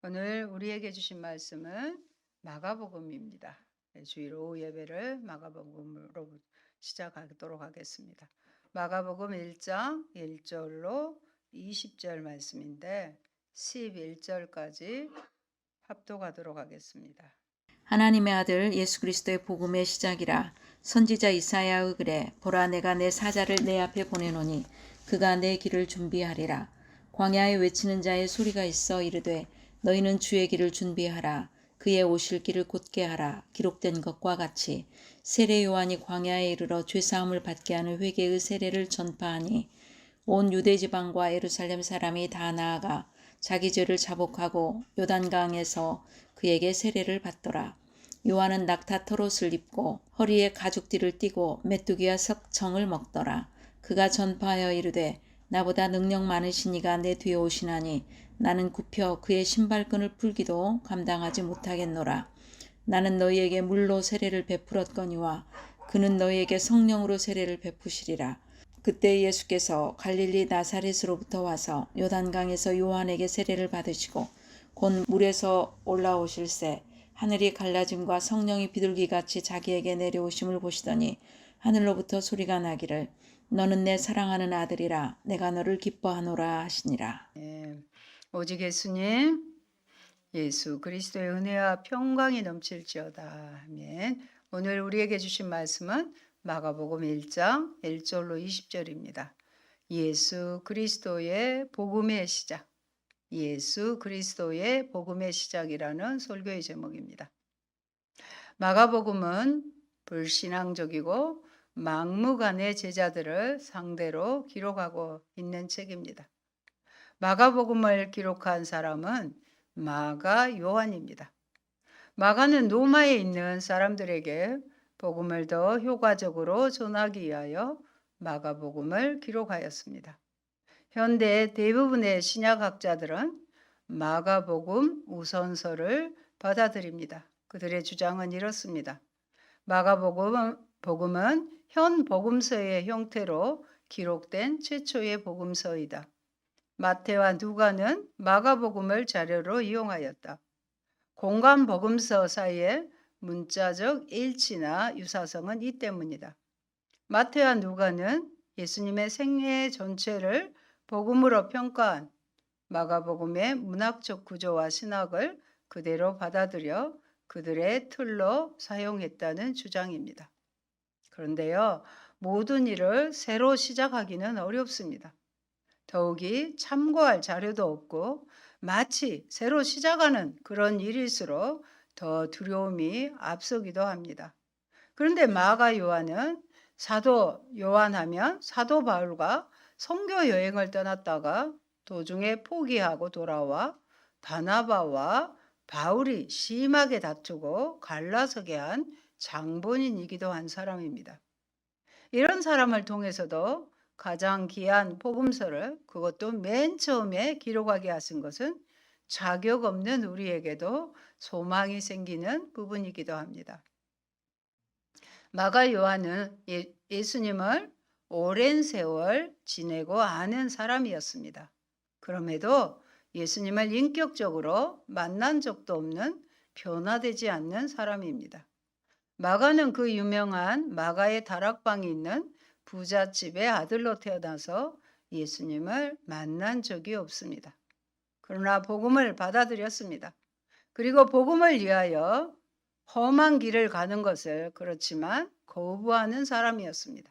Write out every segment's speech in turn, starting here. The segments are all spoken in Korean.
오늘 우리에게 주신 말씀은 마가복음입니다. 주일 오후 예배를 마가복음으로 시작하도록 하겠습니다. 마가복음 1장 1절로 20절 말씀인데 11절까지 합독하도록 하겠습니다. 하나님의 아들 예수 그리스도의 복음의 시작이라. 선지자 이사야의 글에 보라 내가 내 사자를 내 앞에 보내노니 그가 내 길을 준비하리라. 광야에 외치는 자의 소리가 있어 이르되 너희는 주의 길을 준비하라. 그의 오실 길을 곧게 하라. 기록된 것과 같이 세례 요한이 광야에 이르러 죄사함을 받게 하는 회개의 세례를 전파하니 온 유대 지방과 예루살렘 사람이 다 나아가 자기 죄를 자복하고 요단강에서 그에게 세례를 받더라. 요한은 낙타 털옷을 입고 허리에 가죽띠를 띠고 메뚜기와 석청을 먹더라. 그가 전파하여 이르되 나보다 능력 많으신 이가 내 뒤에 오시나니 나는 굽혀 그의 신발끈을 풀기도 감당하지 못하겠노라. 나는 너희에게 물로 세례를 베풀었거니와 그는 너희에게 성령으로 세례를 베푸시리라. 그때 예수께서 갈릴리 나사렛으로부터 와서 요단강에서 요한에게 세례를 받으시고 곧 물에서 올라오실새 하늘이 갈라짐과 성령이 비둘기같이 자기에게 내려오심을 보시더니 하늘로부터 소리가 나기를 너는 내 사랑하는 아들이라 내가 너를 기뻐하노라 하시니라. 오직 예수님, 예수 그리스도의 은혜와 평강이 넘칠지어다. 아멘. 오늘 우리에게 주신 말씀은 마가복음 1장 1절로 20절입니다. 예수 그리스도의 복음의 시작. 예수 그리스도의 복음의 시작이라는 설교의 제목입니다. 마가복음은 불신앙적이고 막무가내 제자들을 상대로 기록하고 있는 책입니다. 마가복음을 기록한 사람은 마가 요한입니다. 마가는 로마에 있는 사람들에게 복음을 더 효과적으로 전하기 위하여 마가복음을 기록하였습니다. 현대 대부분의 신약학자들은 마가복음 우선서를 받아들입니다. 그들의 주장은 이렇습니다. 마가복음은 현 복음서의 형태로 기록된 최초의 복음서이다. 마태와 누가는 마가복음을 자료로 이용하였다. 공간 복음서 사이에 문자적 일치나 유사성은 이 때문이다. 마태와 누가는 예수님의 생애 전체를 복음으로 평가한 마가복음의 문학적 구조와 신학을 그대로 받아들여 그들의 틀로 사용했다는 주장입니다. 그런데요, 모든 일을 새로 시작하기는 어렵습니다. 더욱이 참고할 자료도 없고 마치 새로 시작하는 그런 일일수록 더 두려움이 앞서기도 합니다. 그런데 마가 요한은 사도 요한하면 사도 바울과 선교 여행을 떠났다가 도중에 포기하고 돌아와 바나바와 바울이 심하게 다투고 갈라서게 한 장본인이기도 한 사람입니다. 이런 사람을 통해서도 가장 귀한 복음서를 그것도 맨 처음에 기록하게 하신 것은 자격 없는 우리에게도 소망이 생기는 부분이기도 합니다. 마가 요한은 예수님을 오랜 세월 지내고 아는 사람이었습니다. 그럼에도 예수님을 인격적으로 만난 적도 없는 변화되지 않는 사람입니다. 마가는 그 유명한 마가의 다락방이 있는 부잣집의 아들로 태어나서 예수님을 만난 적이 없습니다. 그러나 복음을 받아들였습니다. 그리고 복음을 위하여 험한 길을 가는 것을 그렇지만 거부하는 사람이었습니다.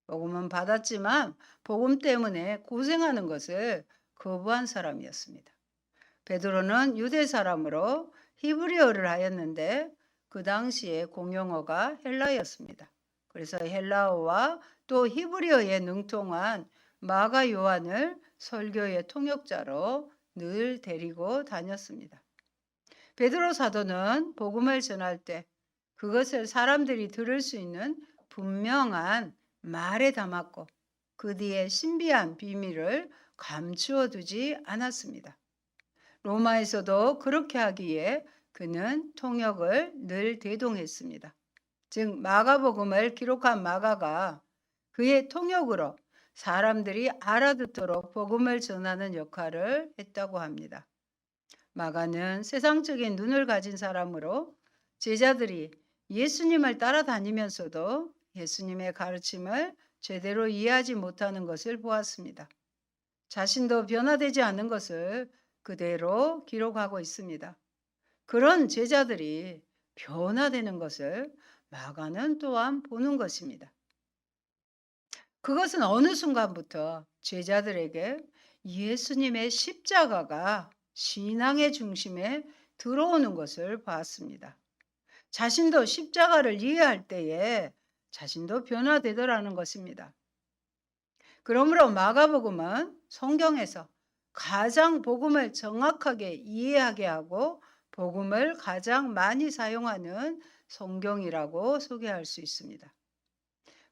복음은 받았지만 복음 때문에 고생하는 것을 거부한 사람이었습니다. 베드로는 유대 사람으로 히브리어를 하였는데 그 당시에 공용어가 헬라였습니다. 그래서 헬라어와 또 히브리어에 능통한 마가 요한을 설교의 통역자로 늘 데리고 다녔습니다. 베드로 사도는 복음을 전할 때 그것을 사람들이 들을 수 있는 분명한 말에 담았고 그 뒤에 신비한 비밀을 감추어 두지 않았습니다. 로마에서도 그렇게 하기에 그는 통역을 늘 대동했습니다. 즉 마가복음을 기록한 마가가 그의 통역으로 사람들이 알아듣도록 복음을 전하는 역할을 했다고 합니다. 마가는 세상적인 눈을 가진 사람으로 제자들이 예수님을 따라다니면서도 예수님의 가르침을 제대로 이해하지 못하는 것을 보았습니다. 자신도 변화되지 않은 것을 그대로 기록하고 있습니다. 그런 제자들이 변화되는 것을 마가는 또한 보는 것입니다. 그것은 어느 순간부터 제자들에게 예수님의 십자가가 신앙의 중심에 들어오는 것을 봤습니다. 자신도 십자가를 이해할 때에 자신도 변화되더라는 것입니다. 그러므로 마가복음은 성경에서 가장 복음을 정확하게 이해하게 하고 복음을 가장 많이 사용하는 성경이라고 소개할 수 있습니다.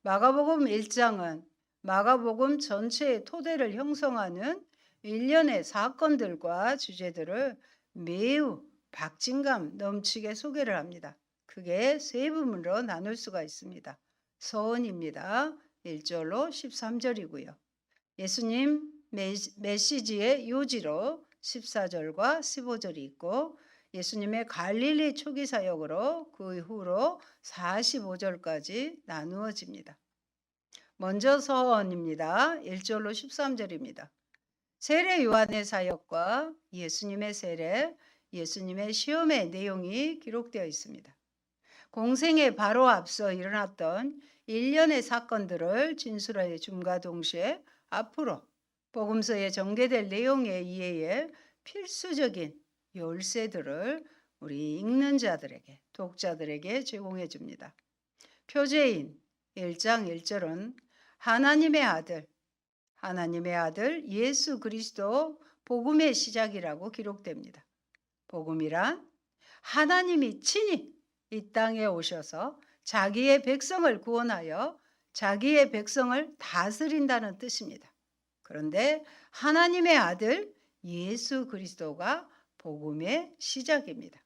마가복음 1장은 마가복음 전체의 토대를 형성하는 일련의 사건들과 주제들을 매우 박진감 넘치게 소개를 합니다. 크게 세 부분으로 나눌 수가 있습니다. 서원입니다. 1절로 13절이고요. 예수님 메시지의 요지로 14절과 15절이 있고 예수님의 갈릴리 초기 사역으로 그 이후로 45절까지 나누어집니다. 먼저 서원입니다. 1절로 13절입니다. 세례 요한의 사역과 예수님의 세례, 예수님의 시험의 내용이 기록되어 있습니다. 공생에 바로 앞서 일어났던 일련의 사건들을 진술해 줌과 동시에 앞으로 복음서에 전개될 내용의 이해에 필수적인 열쇠들을 우리 읽는 자들에게, 독자들에게 제공해 줍니다. 표제인 1장 1절은 하나님의 아들 예수 그리스도 복음의 시작이라고 기록됩니다. 복음이란 하나님이 친히 이 땅에 오셔서 자기의 백성을 구원하여 자기의 백성을 다스린다는 뜻입니다. 그런데 하나님의 아들 예수 그리스도가 복음의 시작입니다.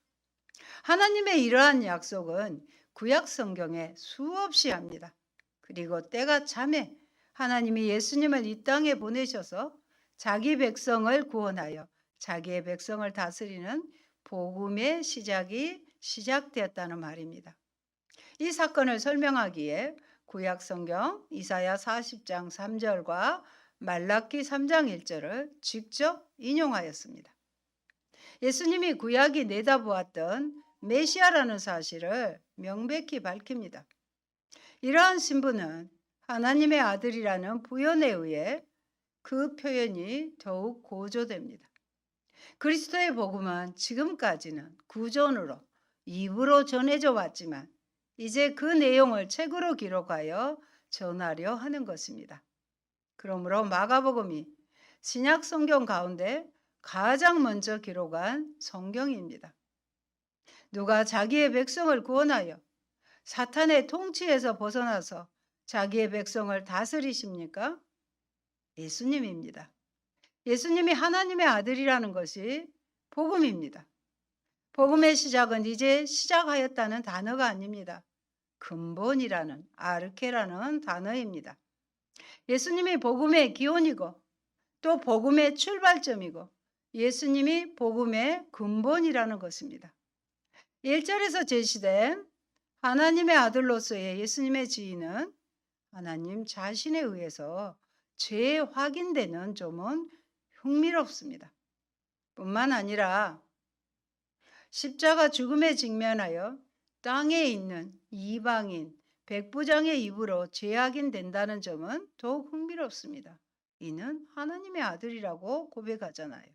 하나님의 이러한 약속은 구약 성경에 수없이 합니다. 그리고 때가 참에 하나님이 예수님을 이 땅에 보내셔서 자기 백성을 구원하여 자기의 백성을 다스리는 복음의 시작이 시작되었다는 말입니다. 이 사건을 설명하기에 구약 성경 이사야 40장 3절과 말라기 3장 1절을 직접 인용하였습니다. 예수님이 구약이 내다보았던 메시아라는 사실을 명백히 밝힙니다. 이러한 신분은 하나님의 아들이라는 부연에 의해 그 표현이 더욱 고조됩니다. 그리스도의 복음은 지금까지는 구전으로 입으로 전해져 왔지만 이제 그 내용을 책으로 기록하여 전하려 하는 것입니다. 그러므로 마가복음이 신약 성경 가운데 가장 먼저 기록한 성경입니다. 누가 자기의 백성을 구원하여 사탄의 통치에서 벗어나서 자기의 백성을 다스리십니까? 예수님입니다. 예수님이 하나님의 아들이라는 것이 복음입니다. 복음의 시작은 이제 시작하였다는 단어가 아닙니다. 근본이라는 아르케라는 단어입니다. 예수님이 복음의 기원이고 또 복음의 출발점이고 예수님이 복음의 근본이라는 것입니다. 1절에서 제시된 하나님의 아들로서의 예수님의 지위는 하나님 자신에 의해서 재확인되는 점은 흥미롭습니다. 뿐만 아니라 십자가 죽음에 직면하여 땅에 있는 이방인 백부장의 입으로 재확인된다는 점은 더욱 흥미롭습니다. 이는 하나님의 아들이라고 고백하잖아요.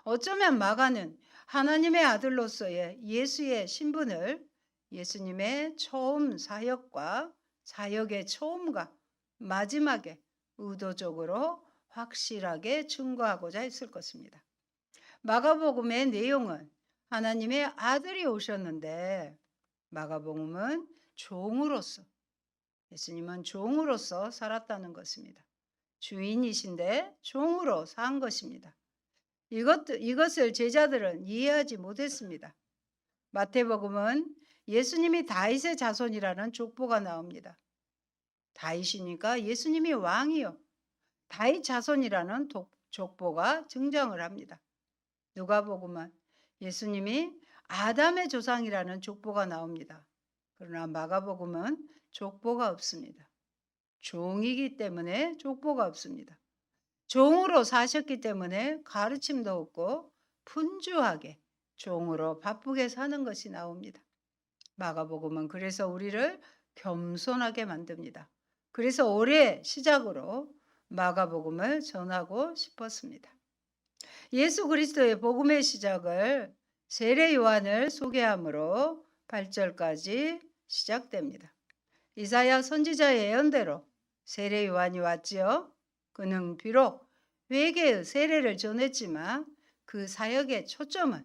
어쩌면 마가는 하나님의 아들로서의 예수의 신분을 예수님의 처음 사역과 사역의 처음과 마지막에 의도적으로 확실하게 증거하고자 했을 것입니다. 마가복음의 내용은 하나님의 아들이 오셨는데 마가복음은 종으로서 예수님은 종으로서 살았다는 것입니다. 주인이신데 종으로 산 것입니다. 이것을 제자들은 이해하지 못했습니다. 마태복음은 예수님이 다윗의 자손이라는 족보가 나옵니다. 다윗이니까 예수님이 왕이요. 다윗 자손이라는 족보가 등장을 합니다. 누가복음은 예수님이 아담의 조상이라는 족보가 나옵니다. 그러나 마가복음은 족보가 없습니다. 종이기 때문에 족보가 없습니다. 종으로 사셨기 때문에 가르침도 없고 분주하게 종으로 바쁘게 사는 것이 나옵니다. 마가복음은 그래서 우리를 겸손하게 만듭니다. 그래서 올해 시작으로 마가복음을 전하고 싶었습니다. 예수 그리스도의 복음의 시작을 세례 요한을 소개함으로 8절까지 시작됩니다. 이사야 선지자의 예언대로 세례 요한이 왔지요. 그는 비록 회개의 세례를 전했지만 그 사역의 초점은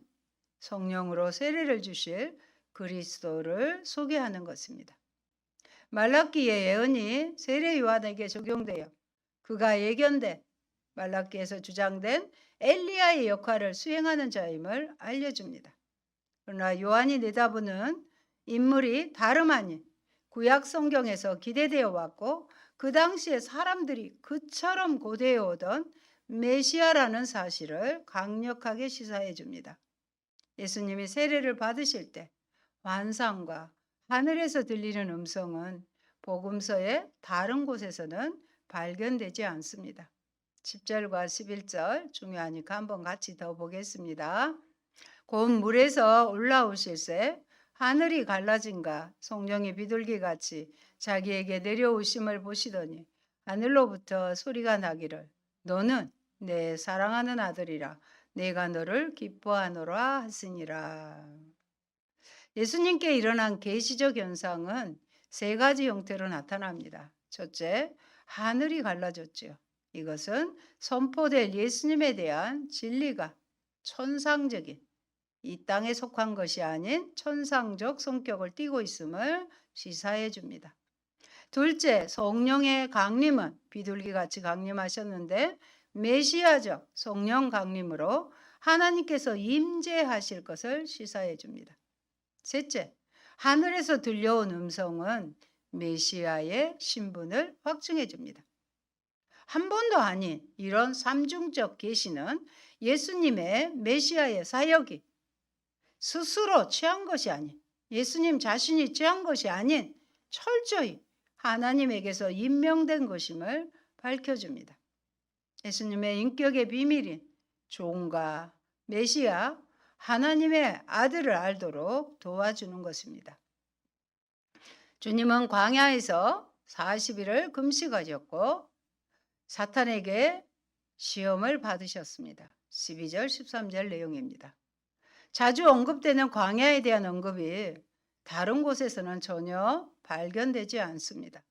성령으로 세례를 주실 그리스도를 소개하는 것입니다. 말라기의 예언이 세례 요한에게 적용되어 그가 예견된 말라기에서 주장된 엘리야의 역할을 수행하는 자임을 알려줍니다. 그러나 요한이 내다보는 인물이 다름 아닌 구약 성경에서 기대되어 왔고 그 당시에 사람들이 그처럼 고대해 오던 메시아라는 사실을 강력하게 시사해 줍니다. 예수님이 세례를 받으실 때 환상과 하늘에서 들리는 음성은 복음서의 다른 곳에서는 발견되지 않습니다. 10절과 11절 중요하니까 한번 같이 더 보겠습니다. 곧 물에서 올라오실새 하늘이 갈라진가 성령이 비둘기같이 자기에게 내려오심을 보시더니 하늘로부터 소리가 나기를 너는 내 사랑하는 아들이라 내가 너를 기뻐하노라 하시니라. 예수님께 일어난 계시적 현상은 세 가지 형태로 나타납니다. 첫째, 하늘이 갈라졌지요. 이것은 선포될 예수님에 대한 진리가 천상적인 이 땅에 속한 것이 아닌 천상적 성격을 띠고 있음을 시사해 줍니다. 둘째, 성령의 강림은 비둘기같이 강림하셨는데 메시아적 성령 강림으로 하나님께서 임재하실 것을 시사해 줍니다. 셋째, 하늘에서 들려온 음성은 메시아의 신분을 확증해 줍니다. 한 번도 아닌 이런 삼중적 계시는 예수님의 메시아의 사역이 스스로 취한 것이 아닌 예수님 자신이 취한 것이 아닌 철저히 하나님에게서 임명된 것임을 밝혀줍니다. 예수님의 인격의 비밀인 종과 메시아 하나님의 아들을 알도록 도와주는 것입니다. 주님은 광야에서 40일을 금식하셨고 사탄에게 시험을 받으셨습니다. 12절 13절 내용입니다. 자주 언급되는 광야에 대한 언급이 다른 곳에서는 전혀 발견되지 않습니다.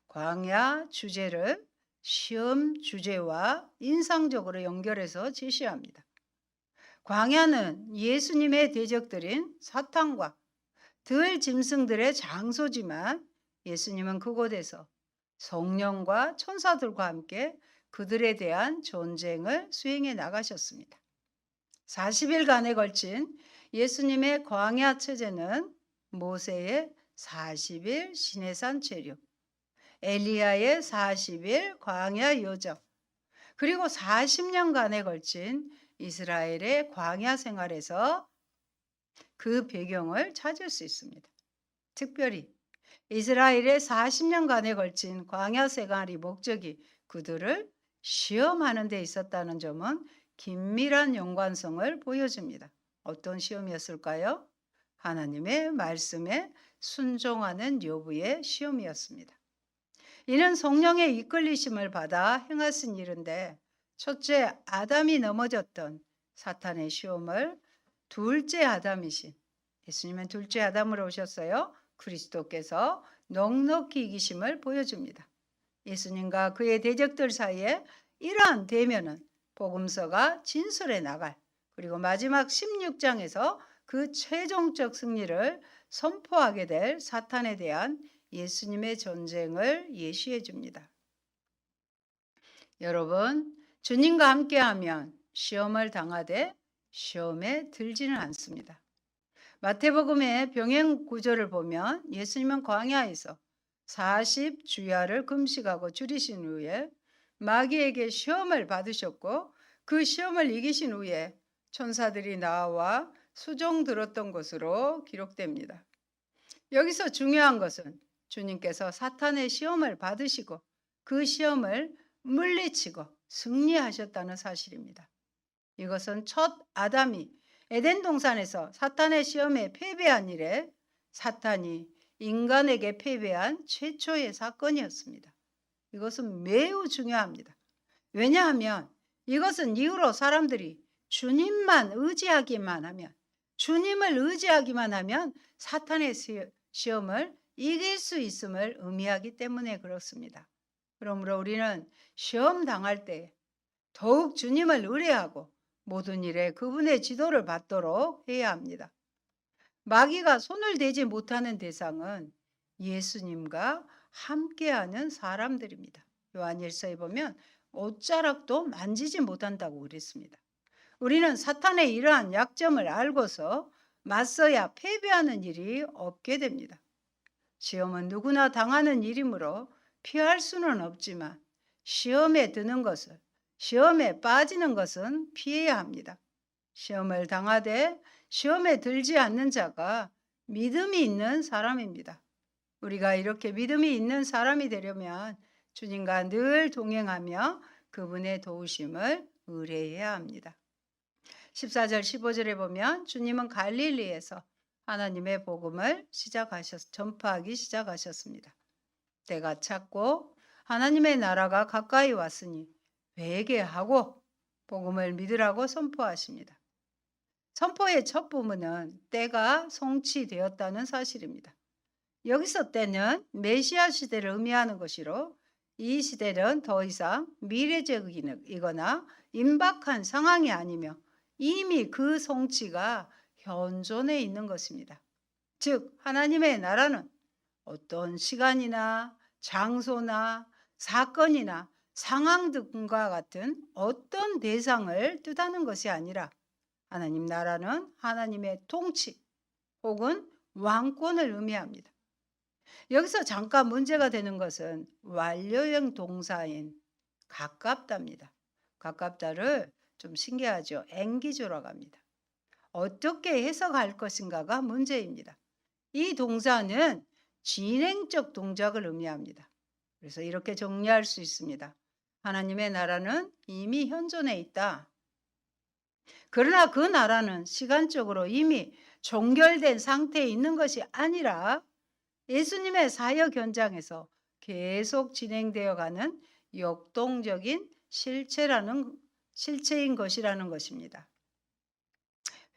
광야 주제를 시험 주제와 인상적으로 연결해서 제시합니다. 광야는 예수님의 대적들인 사탄과 들 짐승들의 장소지만 예수님은 그곳에서 성령과 천사들과 함께 그들에 대한 전쟁을 수행해 나가셨습니다. 40일간에 걸친 예수님의 광야 체제는 모세의 40일 시내산 체류, 엘리야의 40일 광야 여정, 그리고 40년간에 걸친 이스라엘의 광야 생활에서 그 배경을 찾을 수 있습니다. 특별히 이스라엘의 40년간에 걸친 광야 생활의 목적이 그들을 시험하는 데 있었다는 점은 긴밀한 연관성을 보여줍니다. 어떤 시험이었을까요? 하나님의 말씀에 순종하는 여부의 시험이었습니다. 이는 성령의 이끌리심을 받아 행하신 일인데 첫째 아담이 넘어졌던 사탄의 시험을 둘째 아담이신 예수님은 둘째 아담으로 오셨어요. 그리스도께서 넉넉히 이기심을 보여줍니다. 예수님과 그의 대적들 사이에 이러한 대면은 복음서가 진술해 나갈 그리고 마지막 16장에서 그 최종적 승리를 선포하게 될 사탄에 대한 예수님의 전쟁을 예시해 줍니다. 여러분, 주님과 함께하면 시험을 당하되 시험에 들지는 않습니다. 마태복음의 병행 구조를 보면 예수님은 광야에서 40주야를 금식하고 줄이신 후에 마귀에게 시험을 받으셨고 그 시험을 이기신 후에 천사들이 나와 수종 들었던 것으로 기록됩니다. 여기서 중요한 것은 주님께서 사탄의 시험을 받으시고 그 시험을 물리치고 승리하셨다는 사실입니다. 이것은 첫 아담이 에덴 동산에서 사탄의 시험에 패배한 이래 사탄이 인간에게 패배한 최초의 사건이었습니다. 이것은 매우 중요합니다. 왜냐하면 이것은 이후로 사람들이 주님만 의지하기만 하면, 주님을 의지하기만 하면 사탄의 시험을 이길 수 있음을 의미하기 때문에 그렇습니다. 그러므로 우리는 시험 당할 때 더욱 주님을 의뢰하고 모든 일에 그분의 지도를 받도록 해야 합니다. 마귀가 손을 대지 못하는 대상은 예수님과 함께하는 사람들입니다. 요한일서에 보면 옷자락도 만지지 못한다고 그랬습니다. 우리는 사탄의 이러한 약점을 알고서 맞서야 패배하는 일이 없게 됩니다. 시험은 누구나 당하는 일이므로 피할 수는 없지만 시험에 드는 것을, 시험에 빠지는 것은 피해야 합니다. 시험을 당하되 시험에 들지 않는 자가 믿음이 있는 사람입니다. 우리가 이렇게 믿음이 있는 사람이 되려면 주님과 늘 동행하며 그분의 도우심을 의뢰해야 합니다. 14절 15절에 보면 주님은 갈릴리에서 하나님의 복음을 전파하기 시작하셨습니다. 때가 찼고 하나님의 나라가 가까이 왔으니 회개하고 복음을 믿으라고 선포하십니다. 선포의 첫 부분은 때가 성취되었다는 사실입니다. 여기서 때는 메시아 시대를 의미하는 것이로 이 시대는 더 이상 미래적이거나 임박한 상황이 아니며 이미 그 성취가 현존에 있는 것입니다. 즉 하나님의 나라는 어떤 시간이나 장소나 사건이나 상황 등과 같은 어떤 대상을 뜻하는 것이 아니라 하나님 나라는 하나님의 통치 혹은 왕권을 의미합니다. 여기서 잠깐 문제가 되는 것은 완료형 동사인 가깝다입니다. 가깝다를 좀 신기하죠. 앵기조라고 합니다. 어떻게 해석할 것인가가 문제입니다. 이 동사는 진행적 동작을 의미합니다. 그래서 이렇게 정리할 수 있습니다. 하나님의 나라는 이미 현존해 있다. 그러나 그 나라는 시간적으로 이미 종결된 상태에 있는 것이 아니라 예수님의 사역 현장에서 계속 진행되어 가는 역동적인 실체인 것이라는 것입니다.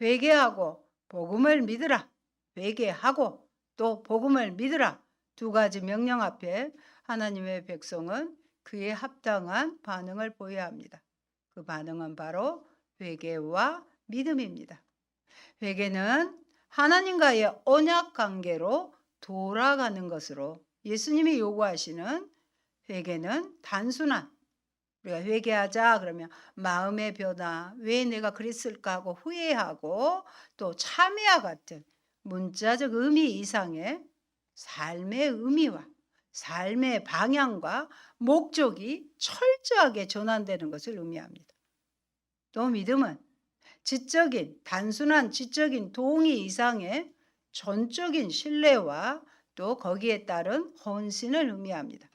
회개하고 복음을 믿으라. 회개하고 또 복음을 믿으라. 두 가지 명령 앞에 하나님의 백성은 그에 합당한 반응을 보여야 합니다. 그 반응은 바로 회개와 믿음입니다. 회개는 하나님과의 언약 관계로 돌아가는 것으로 예수님이 요구하시는 회개는 단순한 우리가 회개하자 그러면 마음의 변화, 왜 내가 그랬을까 하고 후회하고 또 참회와 같은 문자적 의미 이상의 삶의 의미와 삶의 방향과 목적이 철저하게 전환되는 것을 의미합니다. 또 믿음은 단순한 지적인 동의 이상의 전적인 신뢰와 또 거기에 따른 헌신을 의미합니다.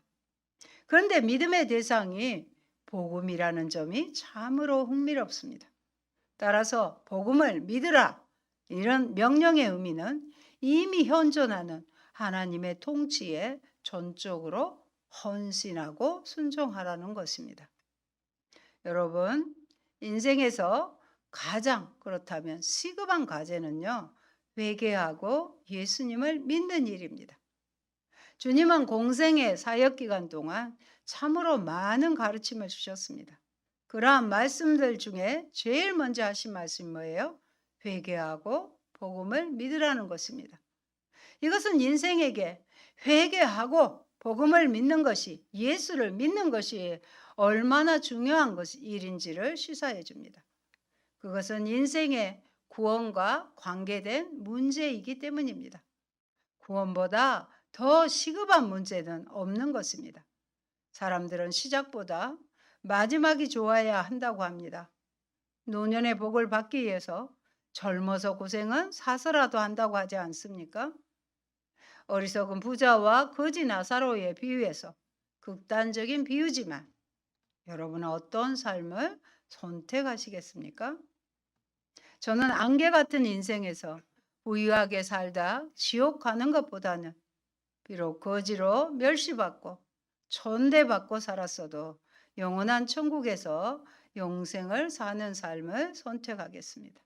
그런데 믿음의 대상이 복음이라는 점이 참으로 흥미롭습니다. 따라서 복음을 믿으라 이런 명령의 의미는 이미 현존하는 하나님의 통치에 전적으로 헌신하고 순종하라는 것입니다. 여러분, 인생에서 가장 그렇다면 시급한 과제는요, 회개하고 예수님을 믿는 일입니다. 주님은 공생의 사역 기간 동안 참으로 많은 가르침을 주셨습니다. 그러한 말씀들 중에 제일 먼저 하신 말씀이 뭐예요? 회개하고 복음을 믿으라는 것입니다. 이것은 인생에게 회개하고 복음을 믿는 것이, 예수를 믿는 것이 얼마나 중요한 일인지를 시사해 줍니다. 그것은 인생의 구원과 관계된 문제이기 때문입니다. 구원보다 더 시급한 문제는 없는 것입니다. 사람들은 시작보다 마지막이 좋아야 한다고 합니다. 노년의 복을 받기 위해서 젊어서 고생은 사서라도 한다고 하지 않습니까? 어리석은 부자와 거지 나사로의 비유에서 극단적인 비유지만 여러분은 어떤 삶을 선택하시겠습니까? 저는 안개 같은 인생에서 부유하게 살다 지옥 가는 것보다는 비록 거지로 멸시받고 천대받고 살았어도 영원한 천국에서 영생을 사는 삶을 선택하겠습니다.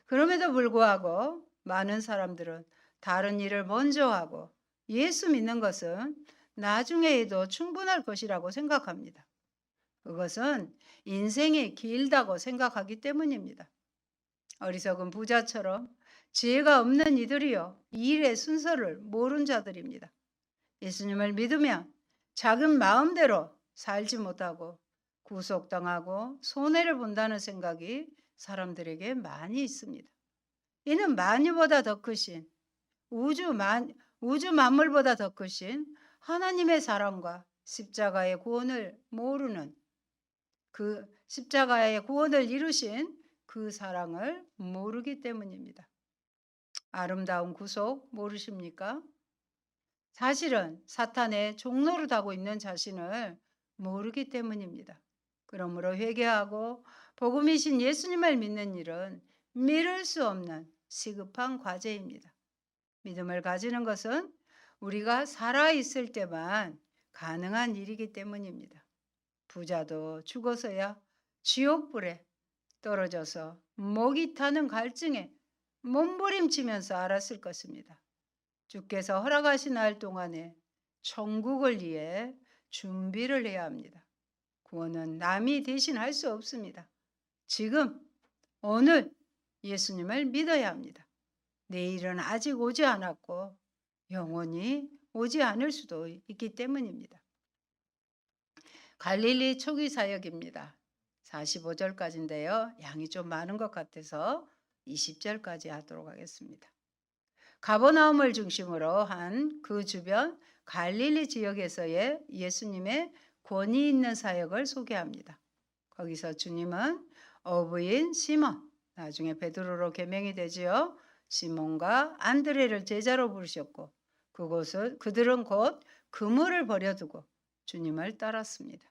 그럼에도 불구하고 많은 사람들은 다른 일을 먼저 하고 예수 믿는 것은 나중에 해도 충분할 것이라고 생각합니다. 그것은 인생이 길다고 생각하기 때문입니다. 어리석은 부자처럼 지혜가 없는 이들이요, 이 일의 순서를 모른 자들입니다. 예수님을 믿으면 작은 마음대로 살지 못하고 구속당하고 손해를 본다는 생각이 사람들에게 많이 있습니다. 이는 만유보다 더 크신 우주 만물보다 더 크신 하나님의 사랑과 십자가의 구원을 모르는, 그 십자가의 구원을 이루신 그 사랑을 모르기 때문입니다. 아름다운 구속 모르십니까? 사실은 사탄의 종노릇하고 있는 자신을 모르기 때문입니다. 그러므로 회개하고 복음이신 예수님을 믿는 일은 미룰 수 없는 시급한 과제입니다. 믿음을 가지는 것은 우리가 살아있을 때만 가능한 일이기 때문입니다. 부자도 죽어서야 지옥불에 떨어져서 목이 타는 갈증에 몸부림치면서 알았을 것입니다. 주께서 허락하신 날 동안에 천국을 위해 준비를 해야 합니다. 구원은 남이 대신할 수 없습니다. 지금, 오늘 예수님을 믿어야 합니다. 내일은 아직 오지 않았고 영원히 오지 않을 수도 있기 때문입니다. 갈릴리 초기 사역입니다. 45절까지인데요. 양이 좀 많은 것 같아서 20절까지 하도록 하겠습니다. 가버나움을 중심으로 한 그 주변 갈릴리 지역에서의 예수님의 권위 있는 사역을 소개합니다. 거기서 주님은 어부인 시몬, 나중에 베드로로 개명이 되지요. 시몬과 안드레를 제자로 부르셨고 그들은 곧 그물을 버려두고 주님을 따랐습니다.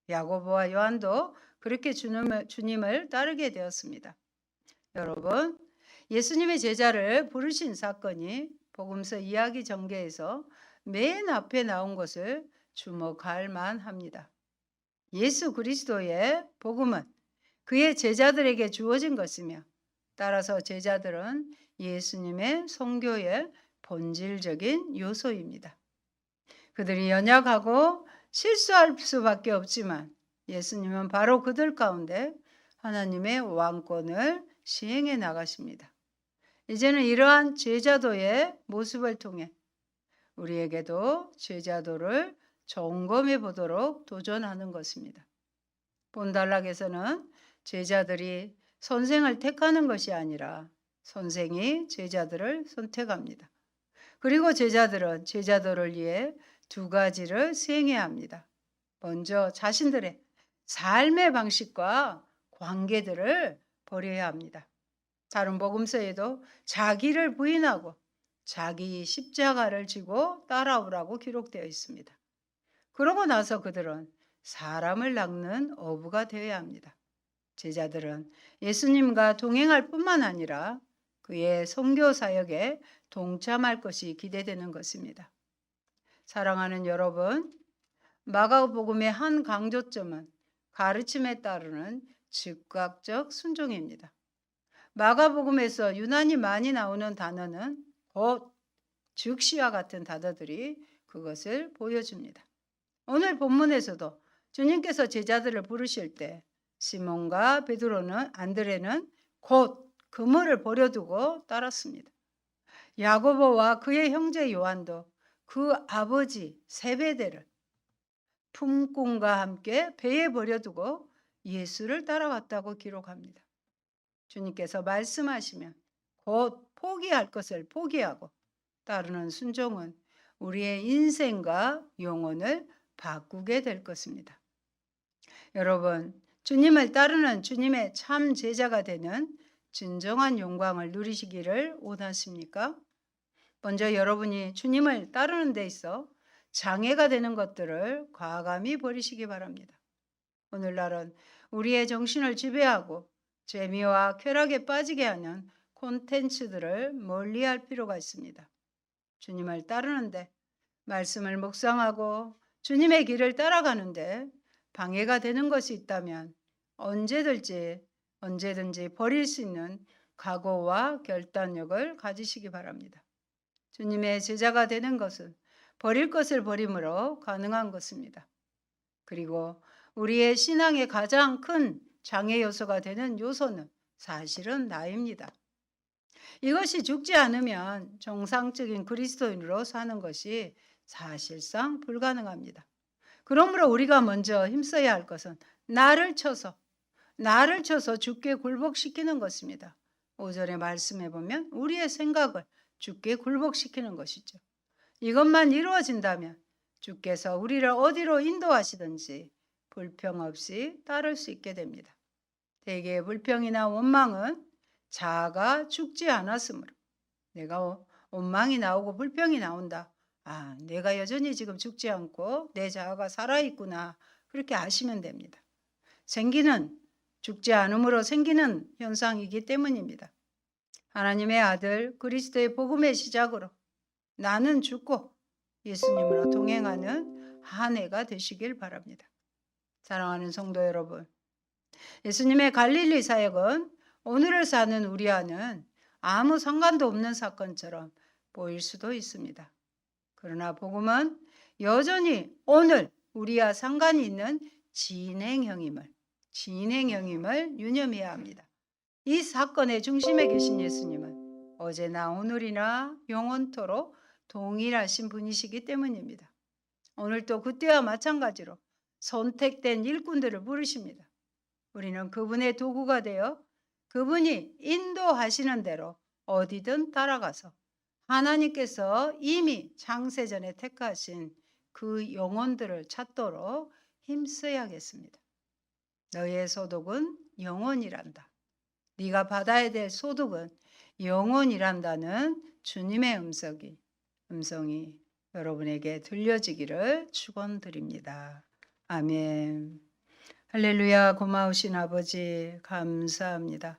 야고보와 요한도 그렇게 주님을 따르게 되었습니다. 여러분, 예수님의 제자를 부르신 사건이 복음서 이야기 전개에서 맨 앞에 나온 것을 주목할 만합니다. 예수 그리스도의 복음은 그의 제자들에게 주어진 것이며 따라서 제자들은 예수님의 선교의 본질적인 요소입니다. 그들이 연약하고 실수할 수밖에 없지만 예수님은 바로 그들 가운데 하나님의 왕권을 시행해 나가십니다. 이제는 이러한 제자도의 모습을 통해 우리에게도 제자도를 점검해 보도록 도전하는 것입니다. 본단락에서는 제자들이 선생을 택하는 것이 아니라 선생이 제자들을 선택합니다. 그리고 제자들은 제자도를 위해 두 가지를 수행해야 합니다. 먼저 자신들의 삶의 방식과 관계들을 버려야 합니다. 다른 복음서에도 자기를 부인하고 자기 십자가를 지고 따라오라고 기록되어 있습니다. 그러고 나서 그들은 사람을 낚는 어부가 되어야 합니다. 제자들은 예수님과 동행할 뿐만 아니라 그의 선교 사역에 동참할 것이 기대되는 것입니다. 사랑하는 여러분, 마가복음의 한 강조점은 가르침에 따르는 즉각적 순종입니다. 마가복음에서 유난히 많이 나오는 단어는 곧 즉시와 같은 단어들이 그것을 보여줍니다. 오늘 본문에서도 주님께서 제자들을 부르실 때 시몬과 베드로는 안드레는 곧 그물을 버려두고 따랐습니다. 야고보와 그의 형제 요한도 그 아버지 세베대를 품꾼과 함께 배에 버려두고 예수를 따라갔다고 기록합니다. 주님께서 말씀하시면 곧 포기할 것을 포기하고 따르는 순종은 우리의 인생과 영혼을 바꾸게 될 것입니다. 여러분, 주님을 따르는 주님의 참 제자가 되는 진정한 영광을 누리시기를 원하십니까? 먼저 여러분이 주님을 따르는 데 있어 장애가 되는 것들을 과감히 버리시기 바랍니다. 오늘날은 우리의 정신을 지배하고 재미와 쾌락에 빠지게 하는 콘텐츠들을 멀리할 필요가 있습니다. 주님을 따르는데, 말씀을 묵상하고 주님의 길을 따라가는데 방해가 되는 것이 있다면 언제든지 버릴 수 있는 각오와 결단력을 가지시기 바랍니다. 주님의 제자가 되는 것은 버릴 것을 버림으로 가능한 것입니다. 그리고 우리의 신앙의 가장 큰 장애 요소가 되는 요소는 사실은 나입니다. 이것이 죽지 않으면 정상적인 그리스도인으로 사는 것이 사실상 불가능합니다. 그러므로 우리가 먼저 힘써야 할 것은 나를 쳐서 주께 굴복시키는 것입니다. 5절의 말씀해 보면 우리의 생각을 주께 굴복시키는 것이죠. 이것만 이루어진다면 주께서 우리를 어디로 인도하시든지 불평 없이 따를 수 있게 됩니다. 대개의 불평이나 원망은 자아가 죽지 않았으므로, 내가 원망이 나오고 불평이 나온다. 내가 여전히 지금 죽지 않고 내 자아가 살아있구나. 그렇게 아시면 됩니다. 죽지 않음으로 생기는 현상이기 때문입니다. 하나님의 아들 그리스도의 복음의 시작으로 나는 죽고 예수님으로 동행하는 한 해가 되시길 바랍니다. 사랑하는 성도 여러분, 예수님의 갈릴리 사역은 오늘을 사는 우리와는 아무 상관도 없는 사건처럼 보일 수도 있습니다. 그러나 복음은 여전히 오늘 우리와 상관이 있는 진행형임을 유념해야 합니다. 이 사건의 중심에 계신 예수님은 어제나 오늘이나 영원토록 동일하신 분이시기 때문입니다. 오늘도 그때와 마찬가지로 선택된 일꾼들을 부르십니다. 우리는 그분의 도구가 되어 그분이 인도하시는 대로 어디든 따라가서 하나님께서 이미 창세전에 택하신 그 영혼들을 찾도록 힘써야겠습니다. 너의 소득은 영혼이란다. 네가 받아야 될 소득은 영혼이란다는 주님의 음성이 여러분에게 들려지기를 축원드립니다. 아멘. 할렐루야. 고마우신 아버지 감사합니다.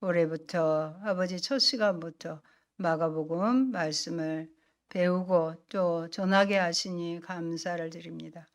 올해부터 아버지 첫 시간부터 마가복음 말씀을 배우고 또 전하게 하시니 감사를 드립니다.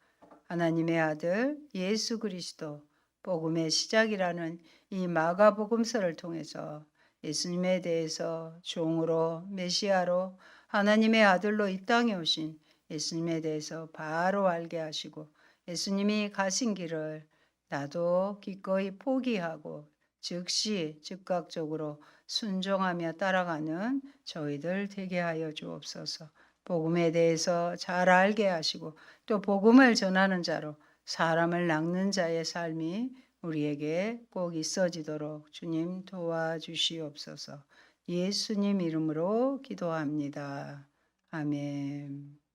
하나님의 아들 예수 그리스도 복음의 시작이라는 이 마가복음서를 통해서 예수님에 대해서 종으로 메시아로 하나님의 아들로 이 땅에 오신 예수님에 대해서 바로 알게 하시고 예수님이 가신 길을 나도 기꺼이 포기하고 즉각적으로 순종하며 따라가는 저희들 되게 하여 주옵소서. 복음에 대해서 잘 알게 하시고 또 복음을 전하는 자로 사람을 낚는 자의 삶이 우리에게 꼭 있어지도록 주님 도와주시옵소서. 예수님 이름으로 기도합니다. 아멘.